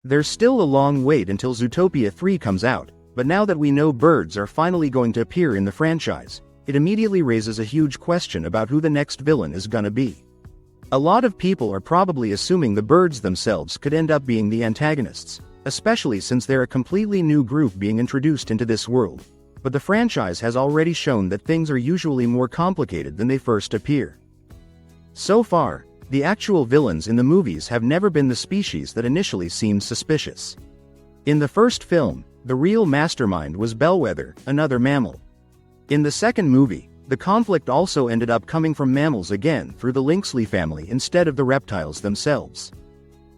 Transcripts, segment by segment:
There's still a long wait until Zootopia 3 comes out, but now that we know birds are finally going to appear in the franchise, it immediately raises a huge question about who the next villain is gonna be. A lot of people are probably assuming the birds themselves could end up being the antagonists, especially since they're a completely new group being introduced into this world. But the franchise has already shown that things are usually more complicated than they first appear. So far, the actual villains in the movies have never been the species that initially seemed suspicious. In the first film, the real mastermind was Bellwether, another mammal. In the second movie, the conflict also ended up coming from mammals again through the Lynxley family instead of the reptiles themselves.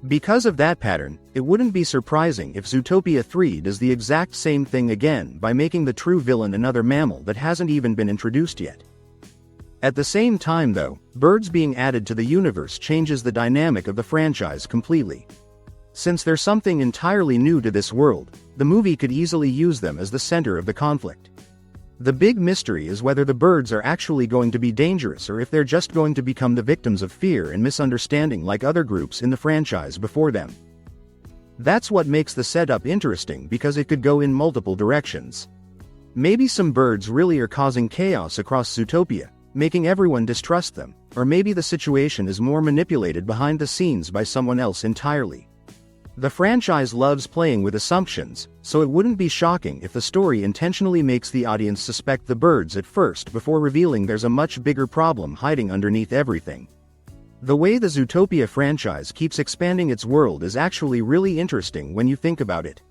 Because of that pattern, it wouldn't be surprising if Zootopia 3 does the exact same thing again by making the true villain another mammal that hasn't even been introduced yet. At the same time though, birds being added to the universe changes the dynamic of the franchise completely. Since they're something entirely new to this world, the movie could easily use them as the center of the conflict. The big mystery is whether the birds are actually going to be dangerous or if they're just going to become the victims of fear and misunderstanding like other groups in the franchise before them. That's what makes the setup interesting because it could go in multiple directions. Maybe some birds really are causing chaos across Zootopia, making everyone distrust them, or maybe the situation is more manipulated behind the scenes by someone else entirely. The franchise loves playing with assumptions, so it wouldn't be shocking if the story intentionally makes the audience suspect the birds at first before revealing there's a much bigger problem hiding underneath everything. The way the Zootopia franchise keeps expanding its world is actually really interesting when you think about it.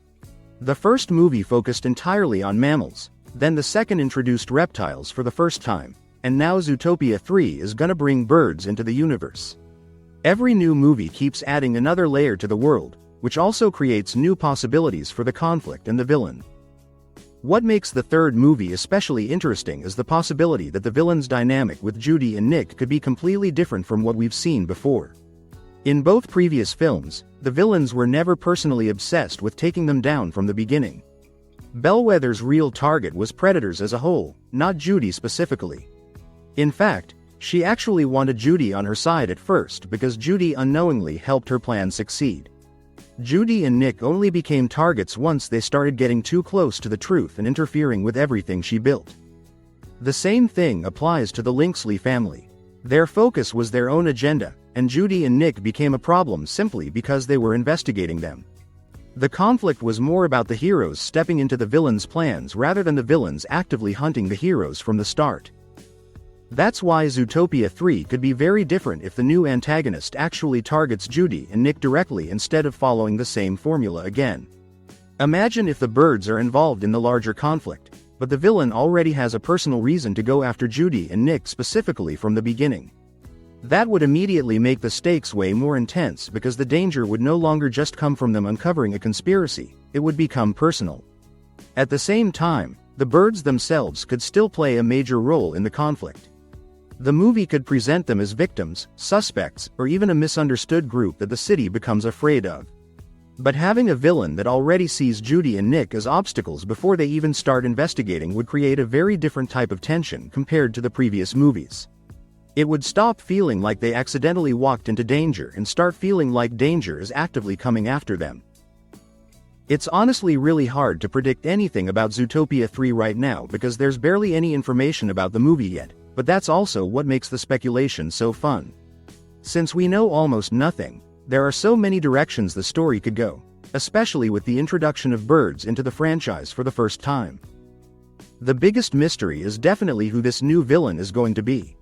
The first movie focused entirely on mammals, then the second introduced reptiles for the first time, and now Zootopia 3 is gonna bring birds into the universe. Every new movie keeps adding another layer to the world, which also creates new possibilities for the conflict and the villain. What makes the third movie especially interesting is the possibility that the villain's dynamic with Judy and Nick could be completely different from what we've seen before. In both previous films, the villains were never personally obsessed with taking them down from the beginning. Bellwether's real target was predators as a whole, not Judy specifically. In fact, she actually wanted Judy on her side at first because Judy unknowingly helped her plan succeed. Judy and Nick only became targets once they started getting too close to the truth and interfering with everything she built. The same thing applies to the Lynxley family. Their focus was their own agenda, and Judy and Nick became a problem simply because they were investigating them. The conflict was more about the heroes stepping into the villains' plans rather than the villains actively hunting the heroes from the start. That's why Zootopia 3 could be very different if the new antagonist actually targets Judy and Nick directly instead of following the same formula again. Imagine if the birds are involved in the larger conflict, but the villain already has a personal reason to go after Judy and Nick specifically from the beginning. That would immediately make the stakes way more intense because the danger would no longer just come from them uncovering a conspiracy, it would become personal. At the same time, the birds themselves could still play a major role in the conflict. The movie could present them as victims, suspects, or even a misunderstood group that the city becomes afraid of. But having a villain that already sees Judy and Nick as obstacles before they even start investigating would create a very different type of tension compared to the previous movies. It would stop feeling like they accidentally walked into danger and start feeling like danger is actively coming after them. It's honestly really hard to predict anything about Zootopia 3 right now because there's barely any information about the movie yet. But that's also what makes the speculation so fun. Since we know almost nothing, there are so many directions the story could go, especially with the introduction of birds into the franchise for the first time. The biggest mystery is definitely who this new villain is going to be.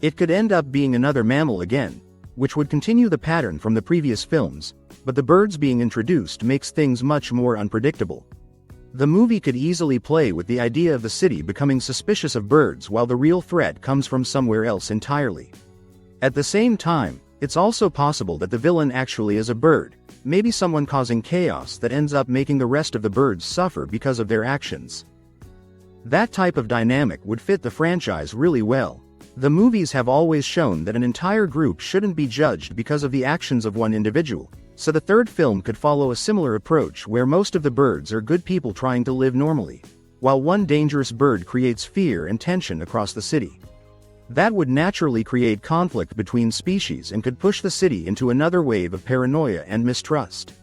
It could end up being another mammal again, which would continue the pattern from the previous films, but the birds being introduced makes things much more unpredictable. The movie could easily play with the idea of the city becoming suspicious of birds while the real threat comes from somewhere else entirely. At the same time, it's also possible that the villain actually is a bird, maybe someone causing chaos that ends up making the rest of the birds suffer because of their actions. That type of dynamic would fit the franchise really well. The movies have always shown that an entire group shouldn't be judged because of the actions of one individual. So the third film could follow a similar approach where most of the birds are good people trying to live normally, while one dangerous bird creates fear and tension across the city. That would naturally create conflict between species and could push the city into another wave of paranoia and mistrust.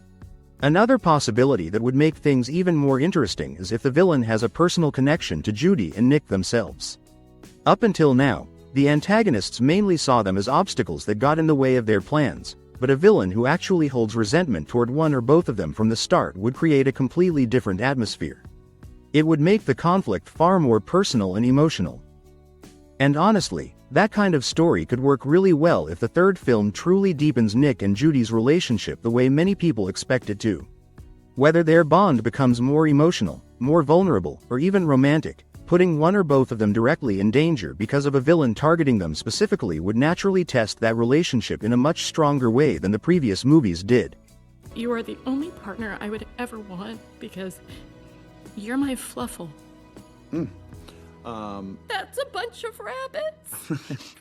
Another possibility that would make things even more interesting is if the villain has a personal connection to Judy and Nick themselves. Up until now, the antagonists mainly saw them as obstacles that got in the way of their plans, but a villain who actually holds resentment toward one or both of them from the start would create a completely different atmosphere. It would make the conflict far more personal and emotional. And honestly, that kind of story could work really well if the third film truly deepens Nick and Judy's relationship the way many people expect it to. Whether their bond becomes more emotional, more vulnerable, or even romantic, putting one or both of them directly in danger because of a villain targeting them specifically would naturally test that relationship in a much stronger way than the previous movies did. You are the only partner I would ever want because you're my fluffle. That's a bunch of rabbits.